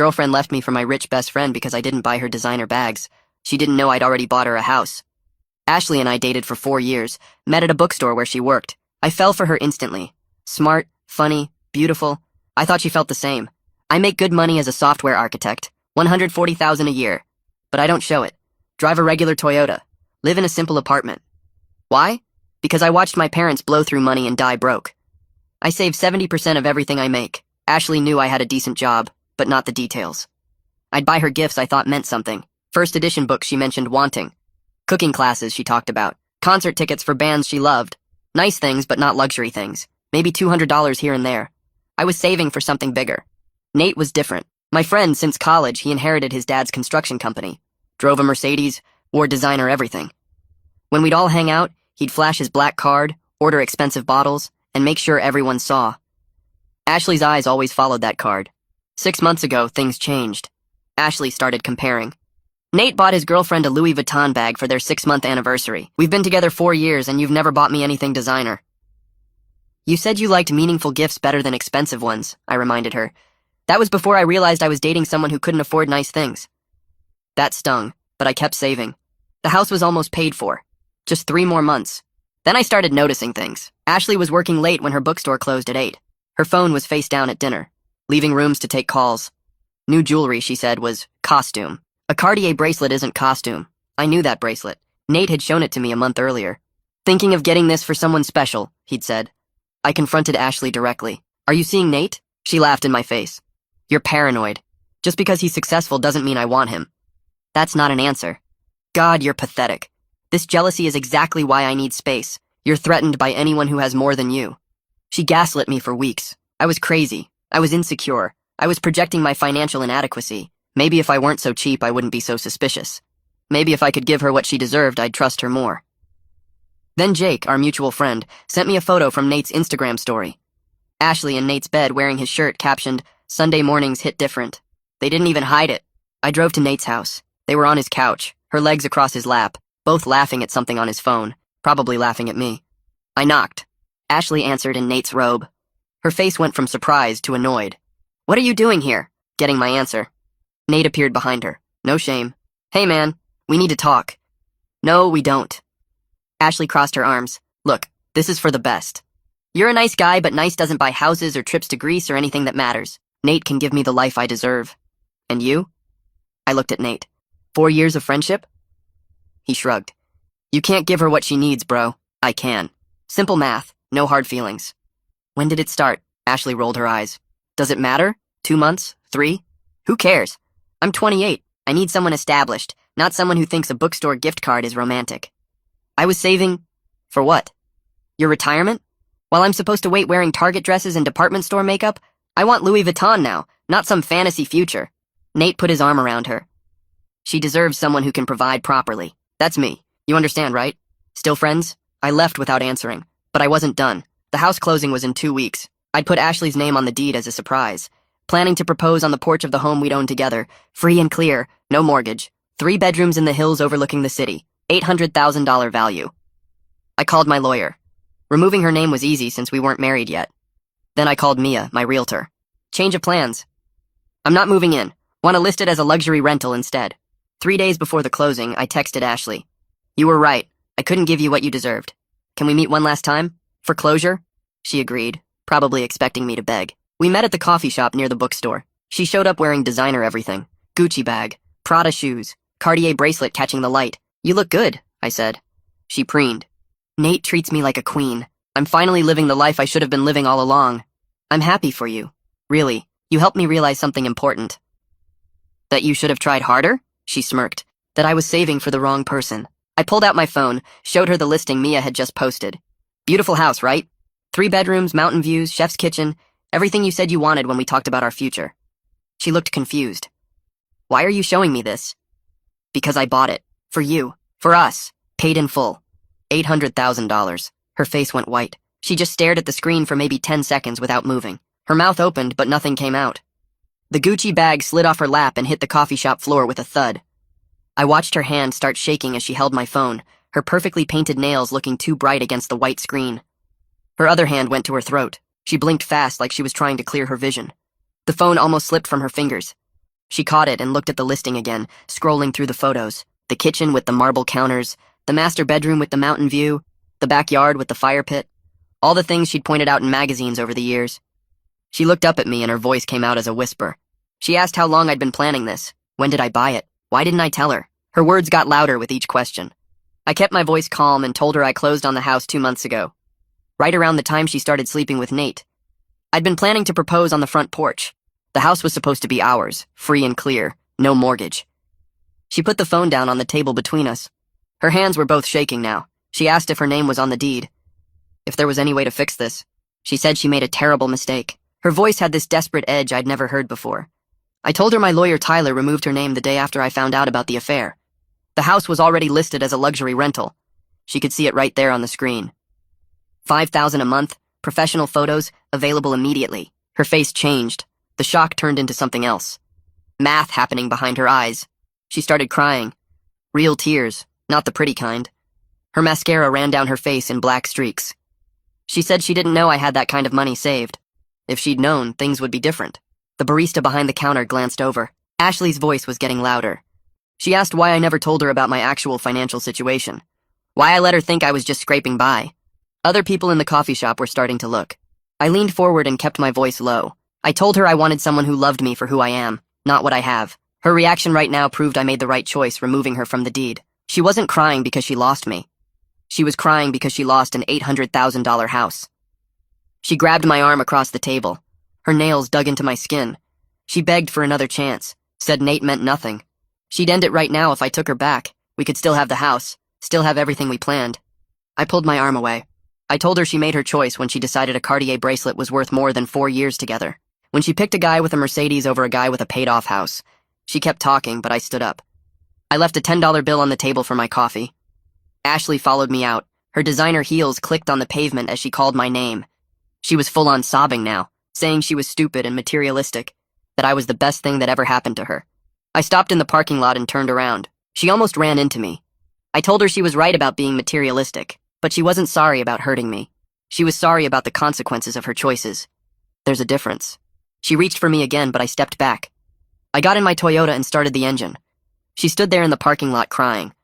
girlfriend left me for my rich best friend because I didn't buy her designer bags. She didn't know I'd already bought her a house. Ashley and I dated for 4 years, met at a bookstore where she worked. I fell for her instantly. Smart, funny, beautiful. I thought she felt the same. I make good money as a software architect, $140,000 a year. But I don't show it. Drive a regular Toyota. Live in a simple apartment. Why? Because I watched my parents blow through money and die broke. I save 70% of everything I make. Ashley knew I had a decent job, but not the details. I'd buy her gifts I thought meant something. First edition books she mentioned wanting. Cooking classes she talked about. Concert tickets for bands she loved. Nice things, but not luxury things. Maybe $200 here and there. I was saving for something bigger. Nate was different. My friend since college, he inherited his dad's construction company. Drove a Mercedes, wore designer everything. When we'd all hang out, he'd flash his black card, order expensive bottles, and make sure everyone saw. Ashley's eyes always followed that card. 6 months ago, things changed. Ashley started comparing. Nate bought his girlfriend a Louis Vuitton bag for their 6-month anniversary. We've been together 4 years and you've never bought me anything designer. You said you liked meaningful gifts better than expensive ones, I reminded her. That was before I realized I was dating someone who couldn't afford nice things. That stung, but I kept saving. The house was almost paid for. Just 3 more months. Then I started noticing things. Ashley was working late when her bookstore closed at 8. Her phone was face down at dinner, leaving rooms to take calls. New jewelry, she said, was costume. A Cartier bracelet isn't costume. I knew that bracelet. Nate had shown it to me a month earlier. Thinking of getting this for someone special, he'd said. I confronted Ashley directly. Are you seeing Nate? She laughed in my face. You're paranoid. Just because he's successful doesn't mean I want him. That's not an answer. God, you're pathetic. This jealousy is exactly why I need space. You're threatened by anyone who has more than you. She gaslit me for weeks. I was crazy. I was insecure. I was projecting my financial inadequacy. Maybe if I weren't so cheap, I wouldn't be so suspicious. Maybe if I could give her what she deserved, I'd trust her more. Then Jake, our mutual friend, sent me a photo from Nate's Instagram story. Ashley in Nate's bed wearing his shirt captioned, Sunday mornings hit different. They didn't even hide it. I drove to Nate's house. They were on his couch, her legs across his lap, both laughing at something on his phone, probably laughing at me. I knocked. Ashley answered in Nate's robe. Her face went from surprise to annoyed. What are you doing here? Getting my answer. Nate appeared behind her. No shame. Hey man, we need to talk. No, we don't. Ashley crossed her arms. Look, this is for the best. You're a nice guy, but nice doesn't buy houses or trips to Greece or anything that matters. Nate can give me the life I deserve. And you? I looked at Nate. 4 years of friendship? He shrugged. You can't give her what she needs, bro. I can. Simple math, no hard feelings. When did it start? Ashley rolled her eyes. Does it matter? 2 months? 3? Who cares? I'm 28. I need someone established, not someone who thinks a bookstore gift card is romantic. I was saving... for what? Your retirement? While I'm supposed to wait wearing Target dresses and department store makeup, I want Louis Vuitton now, not some fantasy future. Nate put his arm around her. She deserves someone who can provide properly. That's me. You understand, right? Still friends? I left without answering, but I wasn't done. The house closing was in 2 weeks. I'd put Ashley's name on the deed as a surprise, planning to propose on the porch of the home we'd owned together, free and clear, no mortgage, 3 bedrooms in the hills overlooking the city, $800,000 value. I called my lawyer. Removing her name was easy since we weren't married yet. Then I called Mia, my realtor. Change of plans. I'm not moving in. Want to list it as a luxury rental instead. 3 days before the closing, I texted Ashley. You were right. I couldn't give you what you deserved. Can we meet one last time? For closure? She agreed, probably expecting me to beg. We met at the coffee shop near the bookstore. She showed up wearing designer everything. Gucci bag, Prada shoes, Cartier bracelet catching the light. You look good, I said. She preened. Nate treats me like a queen. I'm finally living the life I should have been living all along. I'm happy for you. Really, you helped me realize something important. That you should have tried harder? She smirked. That I was saving for the wrong person. I pulled out my phone, showed her the listing Mia had just posted. Beautiful house, right? 3 bedrooms, mountain views, chef's kitchen, everything you said you wanted when we talked about our future. She looked confused. Why are you showing me this? Because I bought it. For you. For us. Paid in full. $800,000. Her face went white. She just stared at the screen for maybe 10 seconds without moving. Her mouth opened, but nothing came out. The Gucci bag slid off her lap and hit the coffee shop floor with a thud. I watched her hand start shaking as she held my phone, her perfectly painted nails looking too bright against the white screen. Her other hand went to her throat. She blinked fast like she was trying to clear her vision. The phone almost slipped from her fingers. She caught it and looked at the listing again, scrolling through the photos. The kitchen with the marble counters, the master bedroom with the mountain view, the backyard with the fire pit. All the things she'd pointed out in magazines over the years. She looked up at me and her voice came out as a whisper. She asked how long I'd been planning this. When did I buy it? Why didn't I tell her? Her words got louder with each question. I kept my voice calm and told her I closed on the house 2 months ago, right around the time she started sleeping with Nate. I'd been planning to propose on the front porch. The house was supposed to be ours, free and clear, no mortgage. She put the phone down on the table between us. Her hands were both shaking now. She asked if her name was on the deed. If there was any way to fix this. She said she made a terrible mistake. Her voice had this desperate edge I'd never heard before. I told her my lawyer Tyler removed her name the day after I found out about the affair. The house was already listed as a luxury rental. She could see it right there on the screen. $5,000 a month, professional photos, available immediately. Her face changed. The shock turned into something else. Math happening behind her eyes. She started crying. Real tears, not the pretty kind. Her mascara ran down her face in black streaks. She said she didn't know I had that kind of money saved. If she'd known, things would be different. The barista behind the counter glanced over. Ashley's voice was getting louder. She asked why I never told her about my actual financial situation. Why I let her think I was just scraping by. Other people in the coffee shop were starting to look. I leaned forward and kept my voice low. I told her I wanted someone who loved me for who I am, not what I have. Her reaction right now proved I made the right choice, removing her from the deed. She wasn't crying because she lost me. She was crying because she lost an $800,000 house. She grabbed my arm across the table. Her nails dug into my skin. She begged for another chance, said Nate meant nothing. She'd end it right now if I took her back. We could still have the house, still have everything we planned. I pulled my arm away. I told her she made her choice when she decided a Cartier bracelet was worth more than 4 years together. When she picked a guy with a Mercedes over a guy with a paid-off house. She kept talking, but I stood up. I left a $10 bill on the table for my coffee. Ashley followed me out. Her designer heels clicked on the pavement as she called my name. She was full-on sobbing now, saying she was stupid and materialistic, that I was the best thing that ever happened to her. I stopped in the parking lot and turned around. She almost ran into me. I told her she was right about being materialistic, but she wasn't sorry about hurting me. She was sorry about the consequences of her choices. There's a difference. She reached for me again, but I stepped back. I got in my Toyota and started the engine. She stood there in the parking lot crying.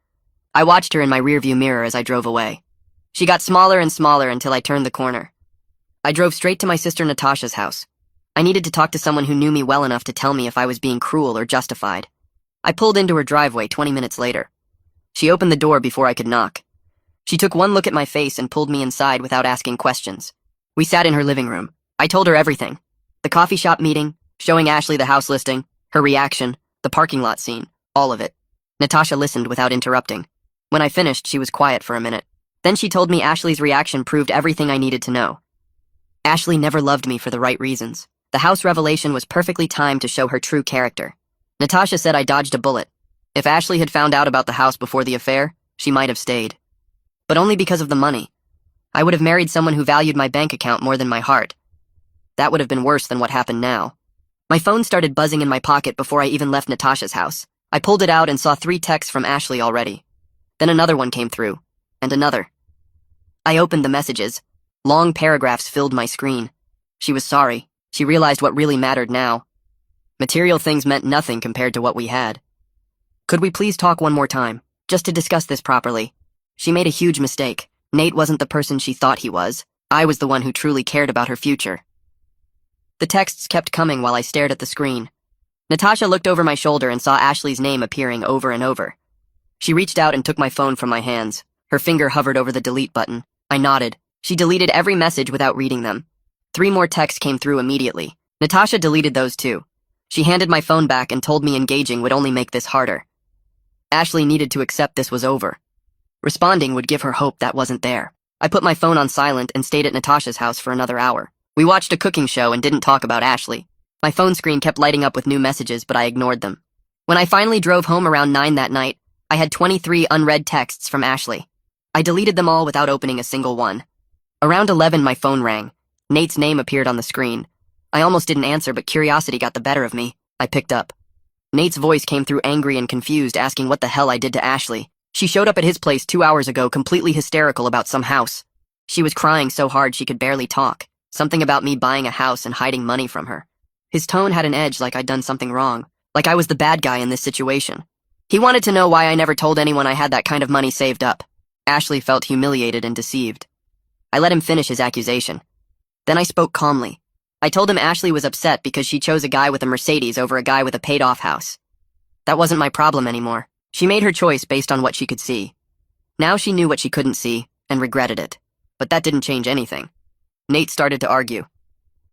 I watched her in my rearview mirror as I drove away. She got smaller and smaller until I turned the corner. I drove straight to my sister Natasha's house. I needed to talk to someone who knew me well enough to tell me if I was being cruel or justified. I pulled into her driveway 20 minutes later. She opened the door before I could knock. She took one look at my face and pulled me inside without asking questions. We sat in her living room. I told her everything. The coffee shop meeting, showing Ashley the house listing, her reaction, the parking lot scene, all of it. Natasha listened without interrupting. When I finished, she was quiet for a minute. Then she told me Ashley's reaction proved everything I needed to know. Ashley never loved me for the right reasons. The house revelation was perfectly timed to show her true character. Natasha said I dodged a bullet. If Ashley had found out about the house before the affair, she might have stayed. But only because of the money. I would have married someone who valued my bank account more than my heart. That would have been worse than what happened now. My phone started buzzing in my pocket before I even left Natasha's house. I pulled it out and saw 3 texts from Ashley already. Then another one came through. And another. I opened the messages. Long paragraphs filled my screen. She was sorry. She realized what really mattered now. Material things meant nothing compared to what we had. Could we please talk one more time, just to discuss this properly? She made a huge mistake. Nate wasn't the person she thought he was. I was the one who truly cared about her future. The texts kept coming while I stared at the screen. Natasha looked over my shoulder and saw Ashley's name appearing over and over. She reached out and took my phone from my hands. Her finger hovered over the delete button. I nodded. She deleted every message without reading them. 3 more texts came through immediately. Natasha deleted those too. She handed my phone back and told me engaging would only make this harder. Ashley needed to accept this was over. Responding would give her hope that wasn't there. I put my phone on silent and stayed at Natasha's house for another hour. We watched a cooking show and didn't talk about Ashley. My phone screen kept lighting up with new messages, but I ignored them. When I finally drove home around 9 that night, I had 23 unread texts from Ashley. I deleted them all without opening a single one. Around 11, my phone rang. Nate's name appeared on the screen. I almost didn't answer, but curiosity got the better of me. I picked up. Nate's voice came through angry and confused, asking what the hell I did to Ashley. She showed up at his place 2 hours ago, completely hysterical about some house. She was crying so hard she could barely talk. Something about me buying a house and hiding money from her. His tone had an edge like I'd done something wrong, like I was the bad guy in this situation. He wanted to know why I never told anyone I had that kind of money saved up. Ashley felt humiliated and deceived. I let him finish his accusation. Then I spoke calmly. I told him Ashley was upset because she chose a guy with a Mercedes over a guy with a paid-off house. That wasn't my problem anymore. She made her choice based on what she could see. Now she knew what she couldn't see, and regretted it. But that didn't change anything. Nate started to argue.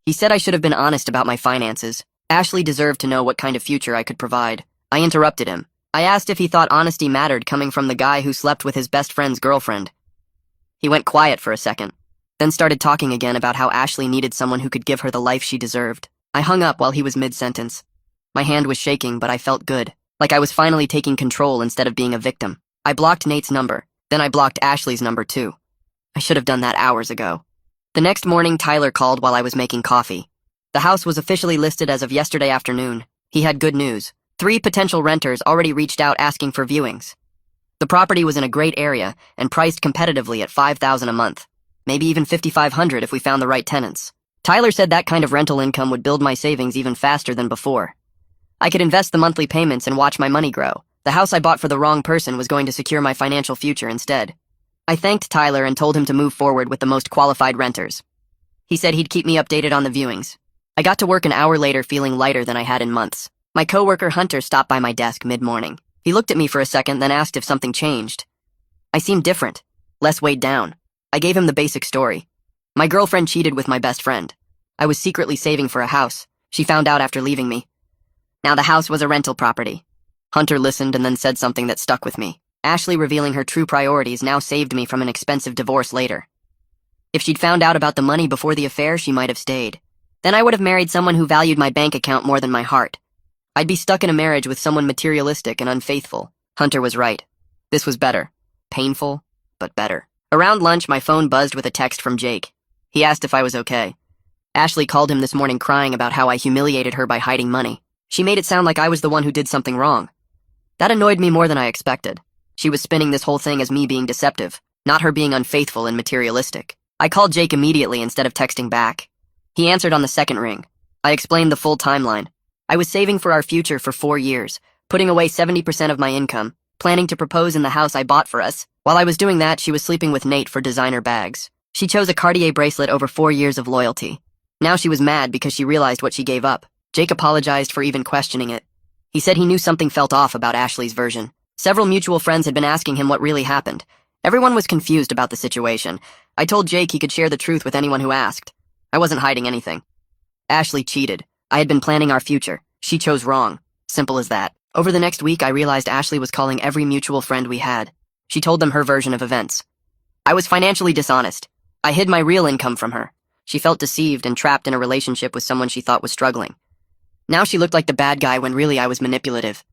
He said I should have been honest about my finances. Ashley deserved to know what kind of future I could provide. I interrupted him. I asked if he thought honesty mattered coming from the guy who slept with his best friend's girlfriend. He went quiet for a second, then started talking again about how Ashley needed someone who could give her the life she deserved. I hung up while he was mid-sentence. My hand was shaking, but I felt good, like I was finally taking control instead of being a victim. I blocked Nate's number, then I blocked Ashley's number too. I should have done that hours ago. The next morning, Tyler called while I was making coffee. The house was officially listed as of yesterday afternoon. He had good news. 3 potential renters already reached out asking for viewings. The property was in a great area and priced competitively at $5,000 a month, maybe even $5,500 if we found the right tenants. Tyler said that kind of rental income would build my savings even faster than before. I could invest the monthly payments and watch my money grow. The house I bought for the wrong person was going to secure my financial future instead. I thanked Tyler and told him to move forward with the most qualified renters. He said he'd keep me updated on the viewings. I got to work an hour later feeling lighter than I had in months. My coworker Hunter stopped by my desk mid-morning. He looked at me for a second, then asked if something changed. I seemed different, less weighed down. I gave him the basic story. My girlfriend cheated with my best friend. I was secretly saving for a house. She found out after leaving me. Now the house was a rental property. Hunter listened and then said something that stuck with me. Ashley revealing her true priorities now saved me from an expensive divorce later. If she'd found out about the money before the affair, she might have stayed. Then I would have married someone who valued my bank account more than my heart. I'd be stuck in a marriage with someone materialistic and unfaithful. Hunter was right. This was better. Painful, but better. Around lunch, my phone buzzed with a text from Jake. He asked if I was okay. Ashley called him this morning crying about how I humiliated her by hiding money. She made it sound like I was the one who did something wrong. That annoyed me more than I expected. She was spinning this whole thing as me being deceptive, not her being unfaithful and materialistic. I called Jake immediately instead of texting back. He answered on the second ring. I explained the full timeline. I was saving for our future for 4 years, putting away 70% of my income, planning to propose in the house I bought for us. While I was doing that, she was sleeping with Nate for designer bags. She chose a Cartier bracelet over 4 years of loyalty. Now she was mad because she realized what she gave up. Jake apologized for even questioning it. He said he knew something felt off about Ashley's version. Several mutual friends had been asking him what really happened. Everyone was confused about the situation. I told Jake he could share the truth with anyone who asked. I wasn't hiding anything. Ashley cheated. I had been planning our future. She chose wrong. Simple as that. Over the next week, I realized Ashley was calling every mutual friend we had. She told them her version of events. I was financially dishonest. I hid my real income from her. She felt deceived and trapped in a relationship with someone she thought was struggling. Now she looked like the bad guy when really I was manipulative.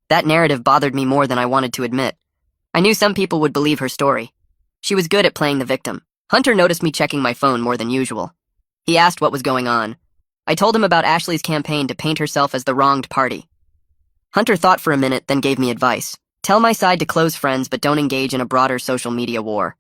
That narrative bothered me more than I wanted to admit. I knew some people would believe her story. She was good at playing the victim. Hunter noticed me checking my phone more than usual. He asked what was going on. I told him about Ashley's campaign to paint herself as the wronged party. Hunter thought for a minute, then gave me advice. Tell my side to close friends, but don't engage in a broader social media war.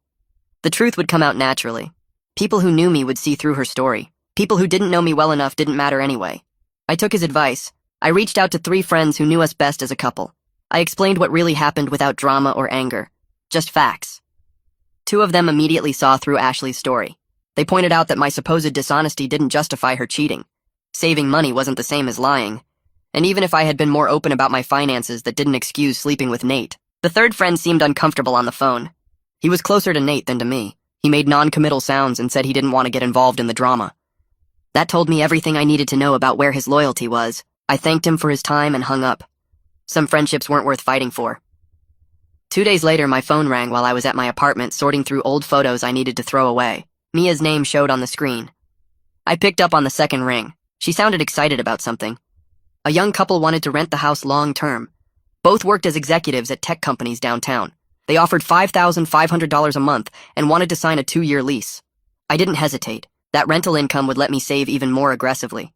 The truth would come out naturally. People who knew me would see through her story. People who didn't know me well enough didn't matter anyway. I took his advice. I reached out to 3 friends who knew us best as a couple. I explained what really happened without drama or anger. Just facts. 2 of them immediately saw through Ashley's story. They pointed out that my supposed dishonesty didn't justify her cheating. Saving money wasn't the same as lying. And even if I had been more open about my finances, that didn't excuse sleeping with Nate. The 3rd friend seemed uncomfortable on the phone. He was closer to Nate than to me. He made non-committal sounds and said he didn't want to get involved in the drama. That told me everything I needed to know about where his loyalty was. I thanked him for his time and hung up. Some friendships weren't worth fighting for. 2 days later, my phone rang while I was at my apartment sorting through old photos I needed to throw away. Mia's name showed on the screen. I picked up on the second ring. She sounded excited about something. A young couple wanted to rent the house long-term. Both worked as executives at tech companies downtown. They offered $5,500 a month and wanted to sign a 2-year lease. I didn't hesitate. That rental income would let me save even more aggressively.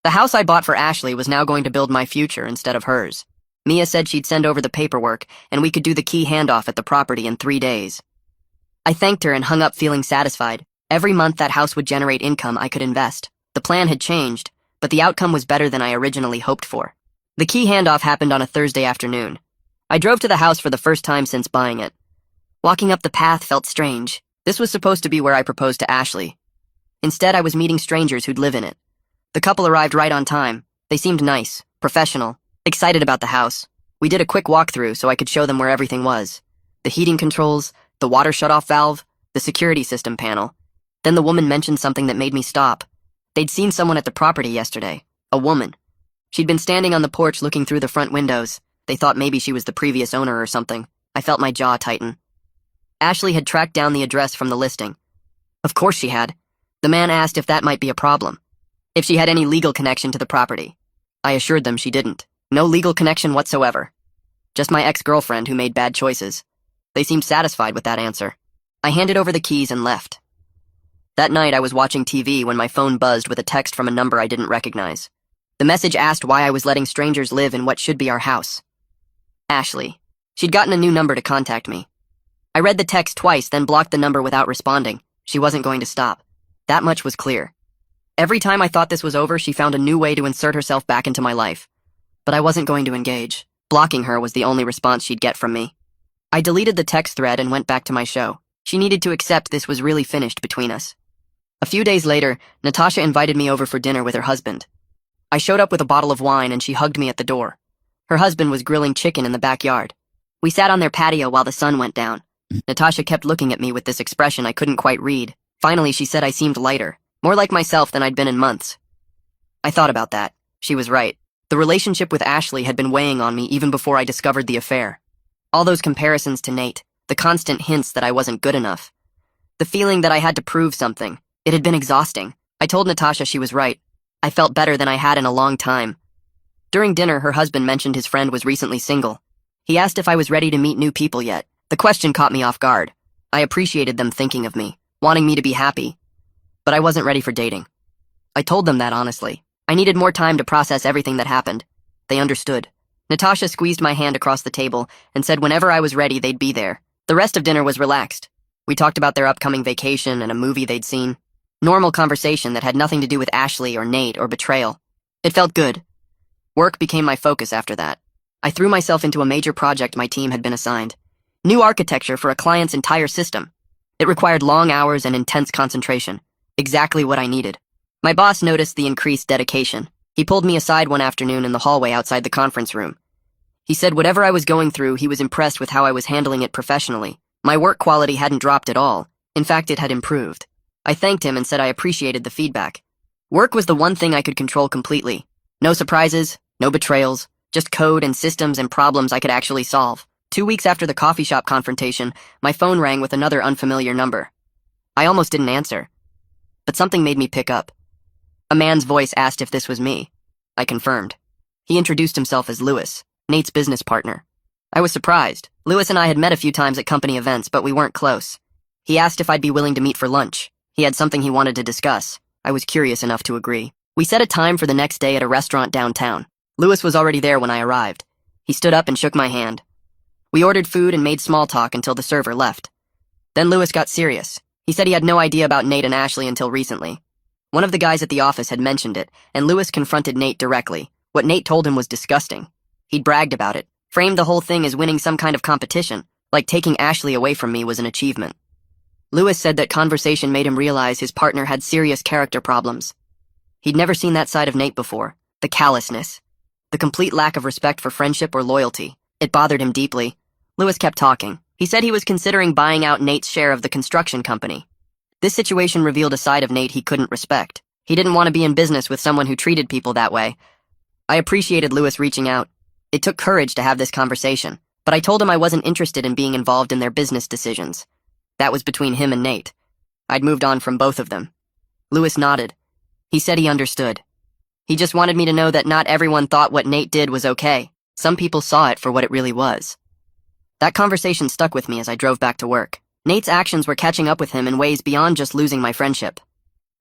The house I bought for Ashley was now going to build my future instead of hers. Mia said she'd send over the paperwork, and we could do the key handoff at the property in 3 days. I thanked her and hung up feeling satisfied. Every month that house would generate income I could invest. The plan had changed, but the outcome was better than I originally hoped for. The key handoff happened on a Thursday afternoon. I drove to the house for the first time since buying it. Walking up the path felt strange. This was supposed to be where I proposed to Ashley. Instead, I was meeting strangers who'd live in it. The couple arrived right on time. They seemed nice, professional, excited about the house. We did a quick walkthrough so I could show them where everything was. The heating controls, the water shutoff valve, the security system panel. Then the woman mentioned something that made me stop. They'd seen someone at the property yesterday. A woman. She'd been standing on the porch looking through the front windows. They thought maybe she was the previous owner or something. I felt my jaw tighten. Ashley had tracked down the address from the listing. Of course she had. The man asked if that might be a problem. If she had any legal connection to the property. I assured them she didn't. No legal connection whatsoever. Just my ex-girlfriend who made bad choices. They seemed satisfied with that answer. I handed over the keys and left. That night I was watching TV when my phone buzzed with a text from a number I didn't recognize. The message asked why I was letting strangers live in what should be our house. Ashley. She'd gotten a new number to contact me. I read the text twice, then blocked the number without responding. She wasn't going to stop. That much was clear. Every time I thought this was over, she found a new way to insert herself back into my life. But I wasn't going to engage. Blocking her was the only response she'd get from me. I deleted the text thread and went back to my show. She needed to accept this was really finished between us. A few days later, Natasha invited me over for dinner with her husband. I showed up with a bottle of wine and she hugged me at the door. Her husband was grilling chicken in the backyard. We sat on their patio while the sun went down. Natasha kept looking at me with this expression I couldn't quite read. Finally, she said I seemed lighter, more like myself than I'd been in months. I thought about that. She was right. The relationship with Ashley had been weighing on me even before I discovered the affair. All those comparisons to Nate, the constant hints that I wasn't good enough. The feeling that I had to prove something. It had been exhausting. I told Natasha she was right. I felt better than I had in a long time. During dinner, her husband mentioned his friend was recently single. He asked if I was ready to meet new people yet. The question caught me off guard. I appreciated them thinking of me, wanting me to be happy. But I wasn't ready for dating. I told them that honestly. I needed more time to process everything that happened. They understood. Natasha squeezed my hand across the table and said whenever I was ready, they'd be there. The rest of dinner was relaxed. We talked about their upcoming vacation and a movie they'd seen. Normal conversation that had nothing to do with Ashley or Nate or betrayal. It felt good. Work became my focus after that. I threw myself into a major project my team had been assigned. New architecture for a client's entire system. It required long hours and intense concentration. Exactly what I needed. My boss noticed the increased dedication. He pulled me aside one afternoon in the hallway outside the conference room. He said whatever I was going through, he was impressed with how I was handling it professionally. My work quality hadn't dropped at all. In fact, it had improved. I thanked him and said I appreciated the feedback. Work was the one thing I could control completely. No surprises, no betrayals, just code and systems and problems I could actually solve. 2 weeks after the coffee shop confrontation, my phone rang with another unfamiliar number. I almost didn't answer. But something made me pick up. A man's voice asked if this was me. I confirmed. He introduced himself as Lewis, Nate's business partner. I was surprised. Lewis and I had met a few times at company events, but we weren't close. He asked if I'd be willing to meet for lunch. He had something he wanted to discuss. I was curious enough to agree. We set a time for the next day at a restaurant downtown. Lewis was already there when I arrived. He stood up and shook my hand. We ordered food and made small talk until the server left. Then Lewis got serious. He said he had no idea about Nate and Ashley until recently. One of the guys at the office had mentioned it, and Lewis confronted Nate directly. What Nate told him was disgusting. He'd bragged about it, framed the whole thing as winning some kind of competition, like taking Ashley away from me was an achievement. Lewis said that conversation made him realize his partner had serious character problems. He'd never seen that side of Nate before. The callousness. The complete lack of respect for friendship or loyalty. It bothered him deeply. Lewis kept talking. He said he was considering buying out Nate's share of the construction company. This situation revealed a side of Nate he couldn't respect. He didn't want to be in business with someone who treated people that way. I appreciated Lewis reaching out. It took courage to have this conversation, but I told him I wasn't interested in being involved in their business decisions. That was between him and Nate. I'd moved on from both of them. Lewis nodded. He said he understood. He just wanted me to know that not everyone thought what Nate did was okay. Some people saw it for what it really was. That conversation stuck with me as I drove back to work. Nate's actions were catching up with him in ways beyond just losing my friendship.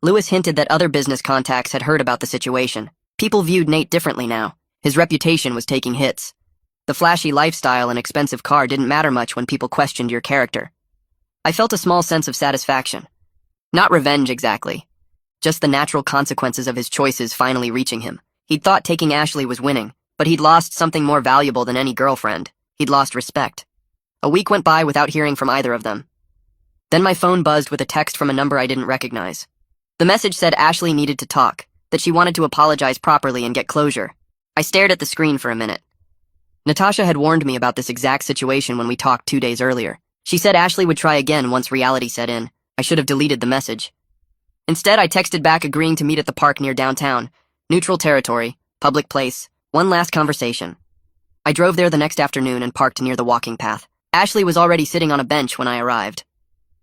Lewis hinted that other business contacts had heard about the situation. People viewed Nate differently now. His reputation was taking hits. The flashy lifestyle and expensive car didn't matter much when people questioned your character. I felt a small sense of satisfaction. Not revenge exactly. Just the natural consequences of his choices finally reaching him. He'd thought taking Ashley was winning, But he'd lost something more valuable than any girlfriend. He'd lost respect. A week went by without hearing from either of them. Then my phone buzzed with a text from a number I didn't recognize. The message said Ashley needed to talk, that she wanted to apologize properly and get closure. I stared at the screen for a minute. Natasha had warned me about this exact situation when we talked 2 days earlier. She said Ashley would try again once reality set in. I should have deleted the message. Instead, I texted back agreeing to meet at the park near downtown. Neutral territory, public place, one last conversation. I drove there the next afternoon and parked near the walking path. Ashley was already sitting on a bench when I arrived.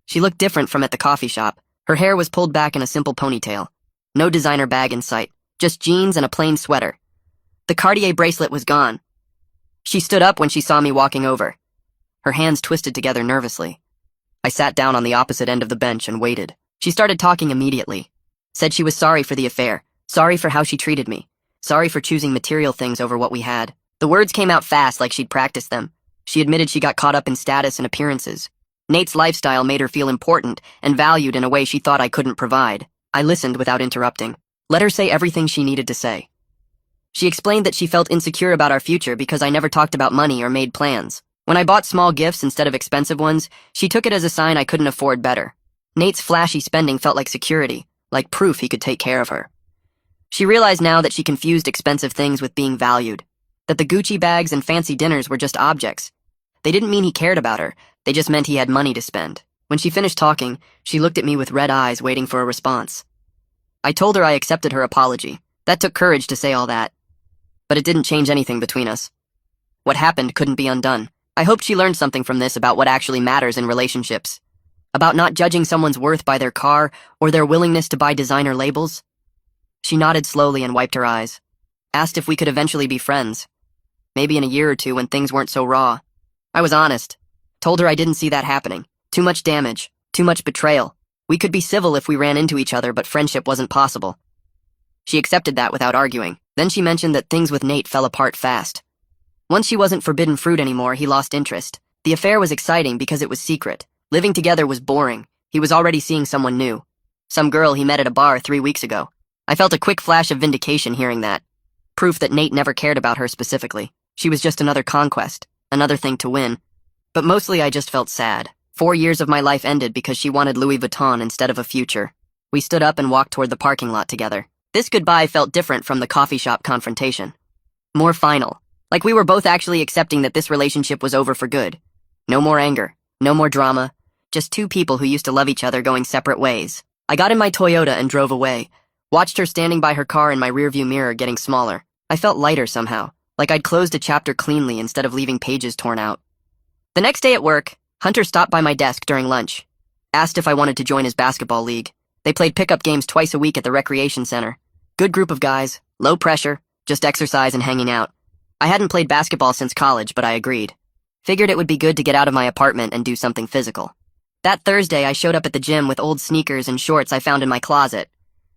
She looked different from at the coffee shop. Her hair was pulled back in a simple ponytail. No designer bag in sight, just jeans and a plain sweater. The Cartier bracelet was gone. She stood up when she saw me walking over. Her hands twisted together nervously. I sat down on the opposite end of the bench and waited. She started talking immediately. Said she was sorry for the affair, sorry for how she treated me, sorry for choosing material things over what we had. The words came out fast like she'd practiced them. She admitted she got caught up in status and appearances. Nate's lifestyle made her feel important and valued in a way she thought I couldn't provide. I listened without interrupting. Let her say everything she needed to say. She explained that she felt insecure about our future because I never talked about money or made plans. When I bought small gifts instead of expensive ones, she took it as a sign I couldn't afford better. Nate's flashy spending felt like security, like proof he could take care of her. She realized now that she confused expensive things with being valued, that the Gucci bags and fancy dinners were just objects. They didn't mean he cared about her, they just meant he had money to spend. When she finished talking, she looked at me with red eyes waiting for a response. I told her I accepted her apology. That took courage to say all that. But it didn't change anything between us. What happened couldn't be undone. I hoped she learned something from this about what actually matters in relationships. About not judging someone's worth by their car or their willingness to buy designer labels. She nodded slowly and wiped her eyes. Asked if we could eventually be friends. Maybe in a year or two when things weren't so raw. I was honest. Told her I didn't see that happening. Too much damage. Too much betrayal. We could be civil if we ran into each other, but friendship wasn't possible. She accepted that without arguing. Then she mentioned that things with Nate fell apart fast. Once she wasn't forbidden fruit anymore, he lost interest. The affair was exciting because it was secret. Living together was boring. He was already seeing someone new. Some girl he met at a bar 3 weeks ago. I felt a quick flash of vindication hearing that. Proof that Nate never cared about her specifically. She was just another conquest, another thing to win. But mostly I just felt sad. 4 years of my life ended because she wanted Louis Vuitton instead of a future. We stood up and walked toward the parking lot together. This goodbye felt different from the coffee shop confrontation. More final. Like we were both actually accepting that this relationship was over for good. No more anger. No more drama. Just two people who used to love each other going separate ways. I got in my Toyota and drove away. Watched her standing by her car in my rearview mirror getting smaller. I felt lighter somehow. Like I'd closed a chapter cleanly instead of leaving pages torn out. The next day at work, Hunter stopped by my desk during lunch. Asked if I wanted to join his basketball league. They played pickup games twice a week at the recreation center. Good group of guys, low pressure, just exercise and hanging out. I hadn't played basketball since college, but I agreed. Figured it would be good to get out of my apartment and do something physical. That Thursday, I showed up at the gym with old sneakers and shorts I found in my closet.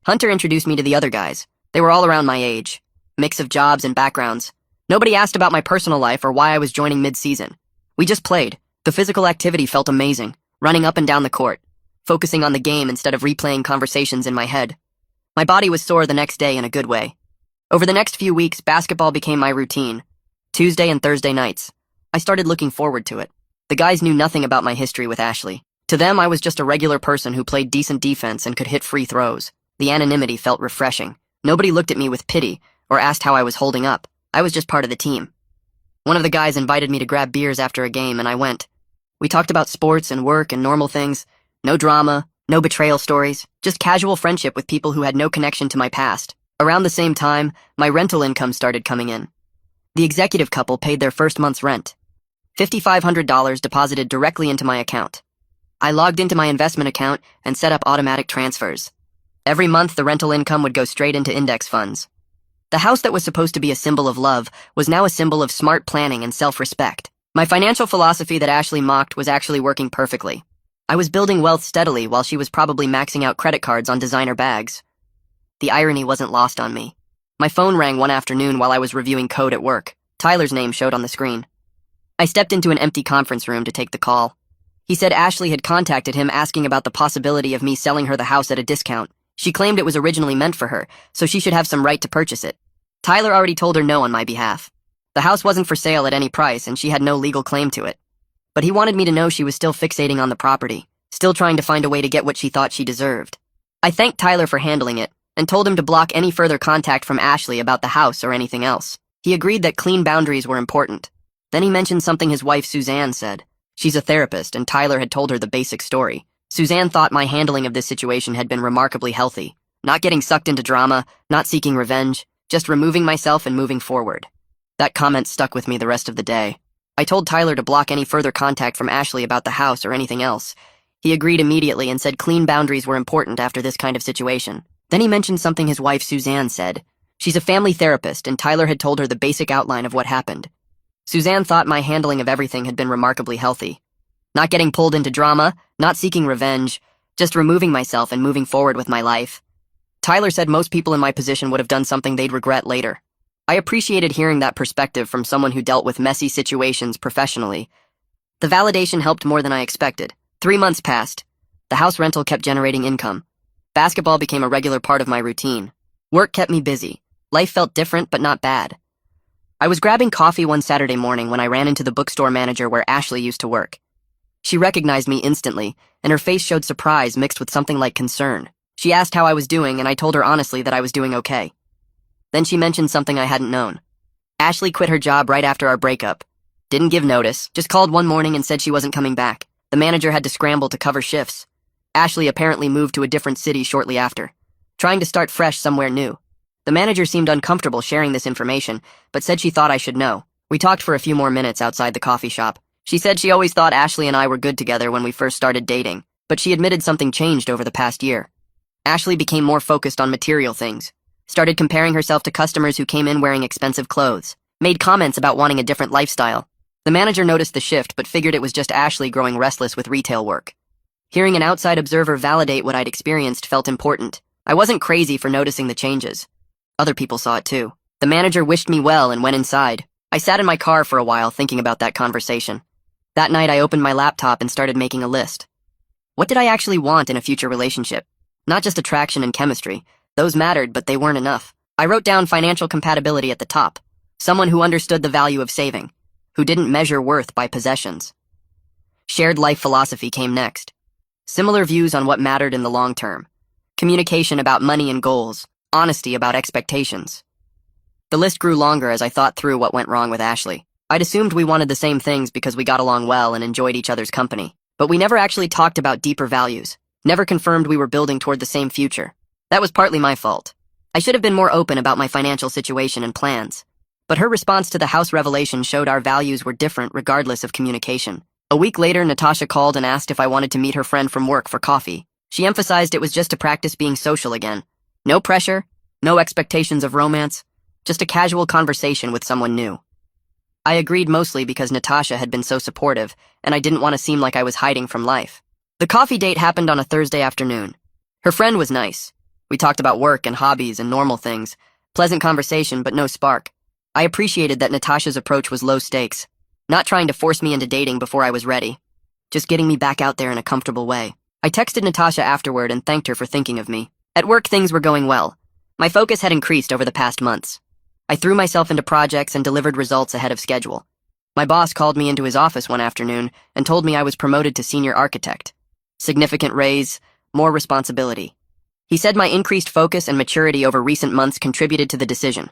Hunter introduced me to the other guys. They were all around my age. Mix of jobs and backgrounds. Nobody asked about my personal life or why I was joining mid-season. We just played. The physical activity felt amazing, running up and down the court, focusing on the game instead of replaying conversations in my head. My body was sore the next day in a good way. Over the next few weeks, basketball became my routine. Tuesday and Thursday nights. I started looking forward to it. The guys knew nothing about my history with Ashley. To them, I was just a regular person who played decent defense and could hit free throws. The anonymity felt refreshing. Nobody looked at me with pity or asked how I was holding up. I was just part of the team. One of the guys invited me to grab beers after a game, and I went. We talked about sports and work and normal things. No drama, no betrayal stories, just casual friendship with people who had no connection to my past. Around the same time, my rental income started coming in. The executive couple paid their first month's rent. $5,500 deposited directly into my account. I logged into my investment account and set up automatic transfers. Every month, the rental income would go straight into index funds. The house that was supposed to be a symbol of love was now a symbol of smart planning and self-respect. My financial philosophy that Ashley mocked was actually working perfectly. I was building wealth steadily while she was probably maxing out credit cards on designer bags. The irony wasn't lost on me. My phone rang one afternoon while I was reviewing code at work. Tyler's name showed on the screen. I stepped into an empty conference room to take the call. He said Ashley had contacted him asking about the possibility of me selling her the house at a discount. She claimed it was originally meant for her, so she should have some right to purchase it. Tyler already told her no on my behalf. The house wasn't for sale at any price and she had no legal claim to it. But he wanted me to know she was still fixating on the property, still trying to find a way to get what she thought she deserved. I thanked Tyler for handling it and told him to block any further contact from Ashley about the house or anything else. He agreed that clean boundaries were important. Then he mentioned something his wife Suzanne said. She's a therapist and Tyler had told her the basic story. Suzanne thought my handling of this situation had been remarkably healthy. Not getting sucked into drama, not seeking revenge, just removing myself and moving forward. That comment stuck with me the rest of the day. I told Tyler to block any further contact from Ashley about the house or anything else. He agreed immediately and said clean boundaries were important after this kind of situation. Then he mentioned something his wife Suzanne said. She's a family therapist and Tyler had told her the basic outline of what happened. Suzanne thought my handling of everything had been remarkably healthy. Not getting pulled into drama, not seeking revenge, just removing myself and moving forward with my life. Tyler said most people in my position would have done something they'd regret later. I appreciated hearing that perspective from someone who dealt with messy situations professionally. The validation helped more than I expected. 3 months passed. The house rental kept generating income. Basketball became a regular part of my routine. Work kept me busy. Life felt different, but not bad. I was grabbing coffee one Saturday morning when I ran into the bookstore manager where Ashley used to work. She recognized me instantly, and her face showed surprise mixed with something like concern. She asked how I was doing, and I told her honestly that I was doing okay. Then she mentioned something I hadn't known. Ashley quit her job right after our breakup. Didn't give notice, just called one morning and said she wasn't coming back. The manager had to scramble to cover shifts. Ashley apparently moved to a different city shortly after, trying to start fresh somewhere new. The manager seemed uncomfortable sharing this information, but said she thought I should know. We talked for a few more minutes outside the coffee shop. She said she always thought Ashley and I were good together when we first started dating, but she admitted something changed over the past year. Ashley became more focused on material things, started comparing herself to customers who came in wearing expensive clothes, made comments about wanting a different lifestyle. The manager noticed the shift but figured it was just Ashley growing restless with retail work. Hearing an outside observer validate what I'd experienced felt important. I wasn't crazy for noticing the changes. Other people saw it too. The manager wished me well and went inside. I sat in my car for a while thinking about that conversation. That night I opened my laptop and started making a list. What did I actually want in a future relationship? Not just attraction and chemistry. Those mattered, but they weren't enough. I wrote down financial compatibility at the top. Someone who understood the value of saving, who didn't measure worth by possessions. Shared life philosophy came next. Similar views on what mattered in the long term. Communication about money and goals. Honesty about expectations. The list grew longer as I thought through what went wrong with Ashley. I'd assumed we wanted the same things because we got along well and enjoyed each other's company. But we never actually talked about deeper values. Never confirmed we were building toward the same future. That was partly my fault. I should have been more open about my financial situation and plans. But her response to the house revelation showed our values were different regardless of communication. A week later, Natasha called and asked if I wanted to meet her friend from work for coffee. She emphasized it was just to practice being social again. No pressure, no expectations of romance, just a casual conversation with someone new. I agreed mostly because Natasha had been so supportive, and I didn't want to seem like I was hiding from life. The coffee date happened on a Thursday afternoon. Her friend was nice. We talked about work and hobbies and normal things. Pleasant conversation, but no spark. I appreciated that Natasha's approach was low stakes, not trying to force me into dating before I was ready, just getting me back out there in a comfortable way. I texted Natasha afterward and thanked her for thinking of me. At work, things were going well. My focus had increased over the past months. I threw myself into projects and delivered results ahead of schedule. My boss called me into his office one afternoon and told me I was promoted to senior architect. Significant raise, more responsibility. He said my increased focus and maturity over recent months contributed to the decision.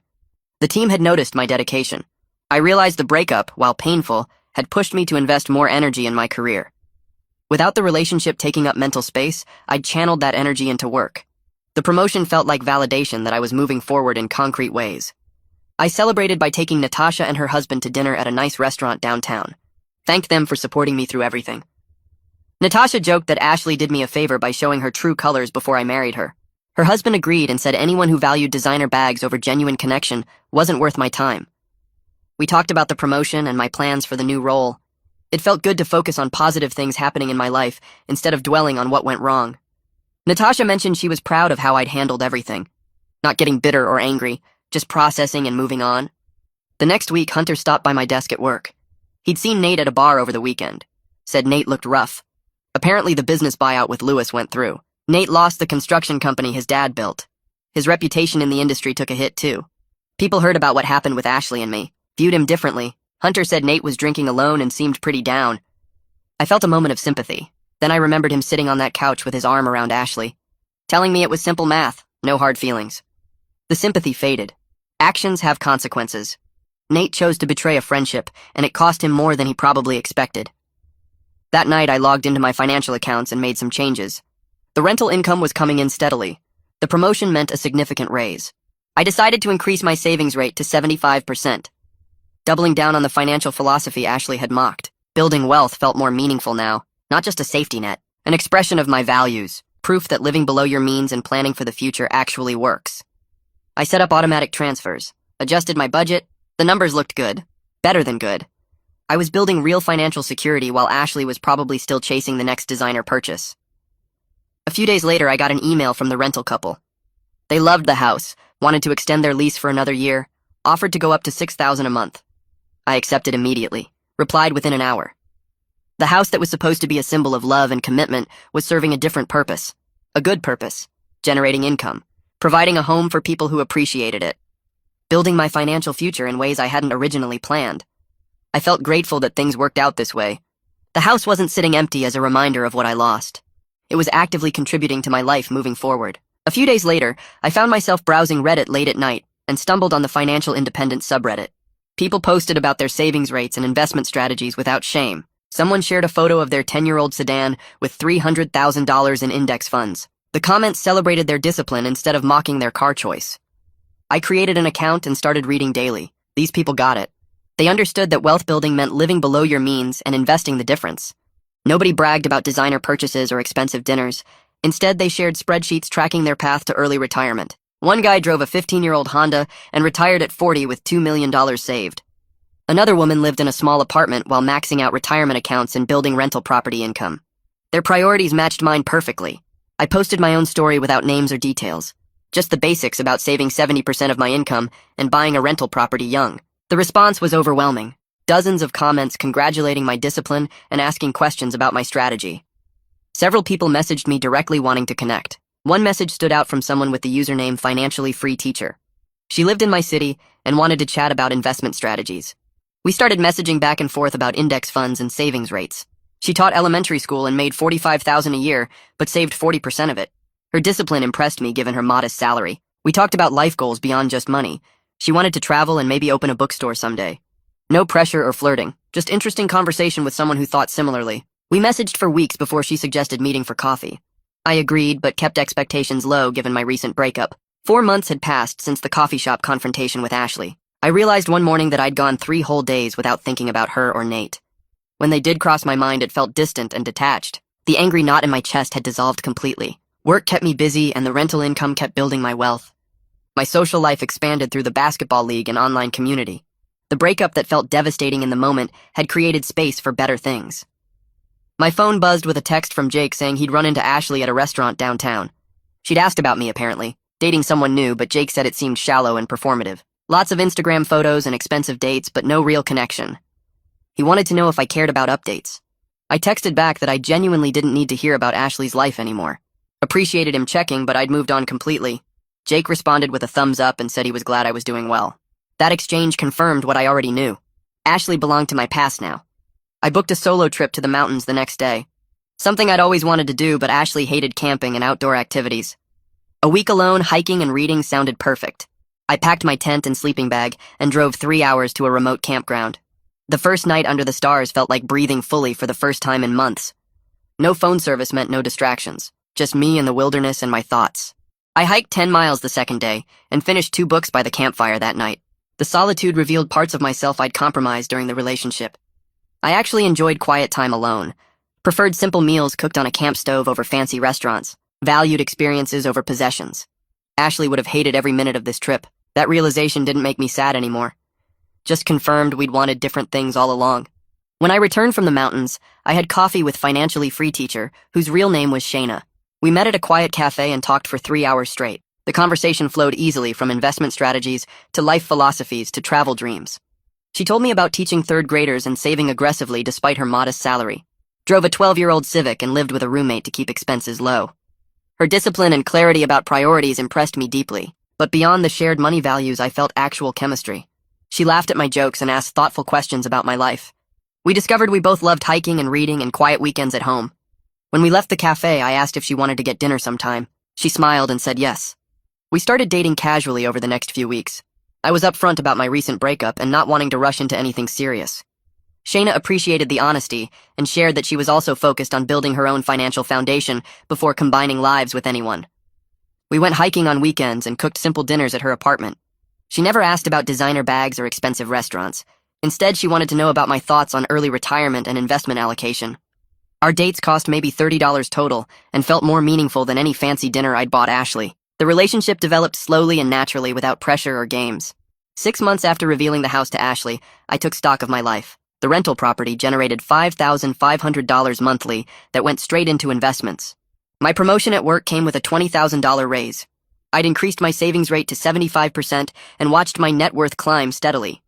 The team had noticed my dedication. I realized the breakup, while painful, had pushed me to invest more energy in my career. Without the relationship taking up mental space, I'd channeled that energy into work. The promotion felt like validation that I was moving forward in concrete ways. I celebrated by taking Natasha and her husband to dinner at a nice restaurant downtown. Thanked them for supporting me through everything. Natasha joked that Ashley did me a favor by showing her true colors before I married her. Her husband agreed and said anyone who valued designer bags over genuine connection wasn't worth my time. We talked about the promotion and my plans for the new role. It felt good to focus on positive things happening in my life instead of dwelling on what went wrong. Natasha mentioned she was proud of how I'd handled everything. Not getting bitter or angry, just processing and moving on. The next week, Hunter stopped by my desk at work. He'd seen Nate at a bar over the weekend. Said Nate looked rough. Apparently the business buyout with Lewis went through. Nate lost the construction company his dad built. His reputation in the industry took a hit too. People heard about what happened with Ashley and me, viewed him differently. Hunter said Nate was drinking alone and seemed pretty down. I felt a moment of sympathy. Then I remembered him sitting on that couch with his arm around Ashley, telling me it was simple math, no hard feelings. The sympathy faded. Actions have consequences. Nate chose to betray a friendship, and it cost him more than he probably expected. That night, I logged into my financial accounts and made some changes. The rental income was coming in steadily. The promotion meant a significant raise. I decided to increase my savings rate to 75%. Doubling down on the financial philosophy Ashley had mocked. Building wealth felt more meaningful now, not just a safety net, an expression of my values, proof that living below your means and planning for the future actually works. I set up automatic transfers, adjusted my budget. The numbers looked good, better than good. I was building real financial security while Ashley was probably still chasing the next designer purchase. A few days later, I got an email from the rental couple. They loved the house, wanted to extend their lease for another year, offered to go up to $6,000 a month. I accepted immediately, replied within an hour. The house that was supposed to be a symbol of love and commitment was serving a different purpose, a good purpose, generating income, providing a home for people who appreciated it, building my financial future in ways I hadn't originally planned. I felt grateful that things worked out this way. The house wasn't sitting empty as a reminder of what I lost. It was actively contributing to my life moving forward. A few days later, I found myself browsing Reddit late at night and stumbled on the financial independence subreddit. People posted about their savings rates and investment strategies without shame. Someone shared a photo of their 10-year-old sedan with $300,000 in index funds. The comments celebrated their discipline instead of mocking their car choice. I created an account and started reading daily. These people got it. They understood that wealth building meant living below your means and investing the difference. Nobody bragged about designer purchases or expensive dinners. Instead, they shared spreadsheets tracking their path to early retirement. One guy drove a 15-year-old Honda and retired at 40 with $2 million saved. Another woman lived in a small apartment while maxing out retirement accounts and building rental property income. Their priorities matched mine perfectly. I posted my own story without names or details. Just the basics about saving 70% of my income and buying a rental property young. The response was overwhelming. Dozens of comments congratulating my discipline and asking questions about my strategy. Several people messaged me directly wanting to connect. One message stood out from someone with the username Financially Free Teacher. She lived in my city and wanted to chat about investment strategies. We started messaging back and forth about index funds and savings rates. She taught elementary school and made $45,000 a year, but saved 40% of it. Her discipline impressed me given her modest salary. We talked about life goals beyond just money. She wanted to travel and maybe open a bookstore someday. No pressure or flirting, just interesting conversation with someone who thought similarly. We messaged for weeks before she suggested meeting for coffee. I agreed, but kept expectations low given my recent breakup. 4 months had passed since the coffee shop confrontation with Ashley. I realized one morning that I'd gone 3 whole days without thinking about her or Nate. When they did cross my mind, it felt distant and detached. The angry knot in my chest had dissolved completely. Work kept me busy, and the rental income kept building my wealth. My social life expanded through the basketball league and online community. The breakup that felt devastating in the moment had created space for better things. My phone buzzed with a text from Jake saying he'd run into Ashley at a restaurant downtown. She'd asked about me, apparently, dating someone new, but Jake said it seemed shallow and performative. Lots of Instagram photos and expensive dates, but no real connection. He wanted to know if I cared about updates. I texted back that I genuinely didn't need to hear about Ashley's life anymore. Appreciated him checking, but I'd moved on completely. Jake responded with a thumbs up and said he was glad I was doing well. That exchange confirmed what I already knew. Ashley belonged to my past now. I booked a solo trip to the mountains the next day. Something I'd always wanted to do, but Ashley hated camping and outdoor activities. A week alone, hiking and reading sounded perfect. I packed my tent and sleeping bag and drove 3 hours to a remote campground. The first night under the stars felt like breathing fully for the first time in months. No phone service meant no distractions, just me and the wilderness and my thoughts. I hiked 10 miles the second day and finished 2 books by the campfire that night. The solitude revealed parts of myself I'd compromised during the relationship. I actually enjoyed quiet time alone, preferred simple meals cooked on a camp stove over fancy restaurants, valued experiences over possessions. Ashley would have hated every minute of this trip. That realization didn't make me sad anymore. Just confirmed we'd wanted different things all along. When I returned from the mountains, I had coffee with Financially Free Teacher, whose real name was Shayna. We met at a quiet cafe and talked for 3 hours straight. The conversation flowed easily from investment strategies to life philosophies to travel dreams. She told me about teaching 3rd graders and saving aggressively despite her modest salary. Drove a 12-year-old Civic and lived with a roommate to keep expenses low. Her discipline and clarity about priorities impressed me deeply. But beyond the shared money values, I felt actual chemistry. She laughed at my jokes and asked thoughtful questions about my life. We discovered we both loved hiking and reading and quiet weekends at home. When we left the cafe, I asked if she wanted to get dinner sometime. She smiled and said yes. We started dating casually over the next few weeks. I was upfront about my recent breakup and not wanting to rush into anything serious. Shayna appreciated the honesty and shared that she was also focused on building her own financial foundation before combining lives with anyone. We went hiking on weekends and cooked simple dinners at her apartment. She never asked about designer bags or expensive restaurants. Instead, she wanted to know about my thoughts on early retirement and investment allocation. Our dates cost maybe $30 total and felt more meaningful than any fancy dinner I'd bought Ashley. The relationship developed slowly and naturally without pressure or games. 6 months after revealing the house to Ashley, I took stock of my life. The rental property generated $5,500 monthly that went straight into investments. My promotion at work came with a $20,000 raise. I'd increased my savings rate to 75% and watched my net worth climb steadily.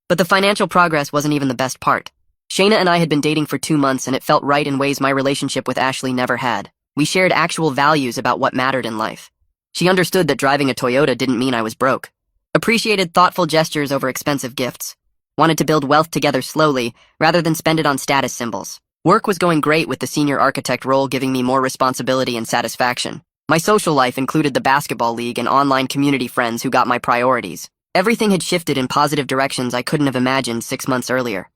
But the financial progress wasn't even the best part. Shayna and I had been dating for 2 months, and it felt right in ways my relationship with Ashley never had. We shared actual values about what mattered in life. She understood that driving a Toyota didn't mean I was broke. Appreciated thoughtful gestures over expensive gifts. Wanted to build wealth together slowly, rather than spend it on status symbols. Work was going great, with the senior architect role giving me more responsibility and satisfaction. My social life included the basketball league and online community friends who got my priorities. Everything had shifted in positive directions I couldn't have imagined 6 months earlier.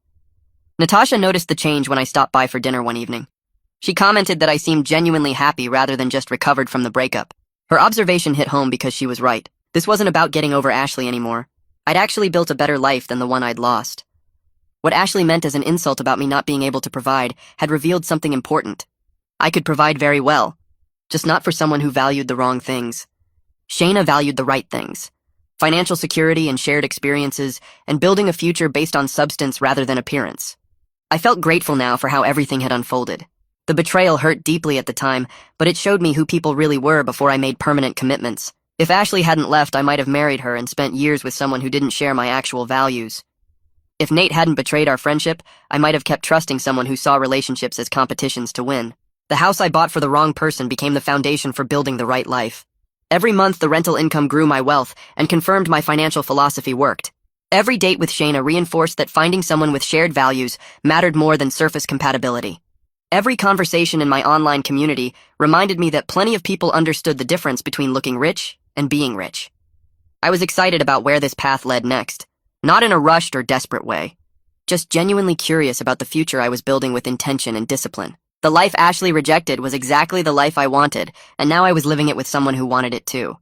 Natasha noticed the change when I stopped by for dinner one evening. She commented that I seemed genuinely happy rather than just recovered from the breakup. Her observation hit home because she was right. This wasn't about getting over Ashley anymore. I'd actually built a better life than the one I'd lost. What Ashley meant as an insult about me not being able to provide had revealed something important. I could provide very well, just not for someone who valued the wrong things. Shayna valued the right things. Financial security and shared experiences, and building a future based on substance rather than appearance. I felt grateful now for how everything had unfolded. The betrayal hurt deeply at the time, but it showed me who people really were before I made permanent commitments. If Ashley hadn't left, I might have married her and spent years with someone who didn't share my actual values. If Nate hadn't betrayed our friendship, I might have kept trusting someone who saw relationships as competitions to win. The house I bought for the wrong person became the foundation for building the right life. Every month, the rental income grew my wealth and confirmed my financial philosophy worked. Every date with Shayna reinforced that finding someone with shared values mattered more than surface compatibility. Every conversation in my online community reminded me that plenty of people understood the difference between looking rich and being rich. I was excited about where this path led next, not in a rushed or desperate way, just genuinely curious about the future I was building with intention and discipline. The life Ashley rejected was exactly the life I wanted, and now I was living it with someone who wanted it too.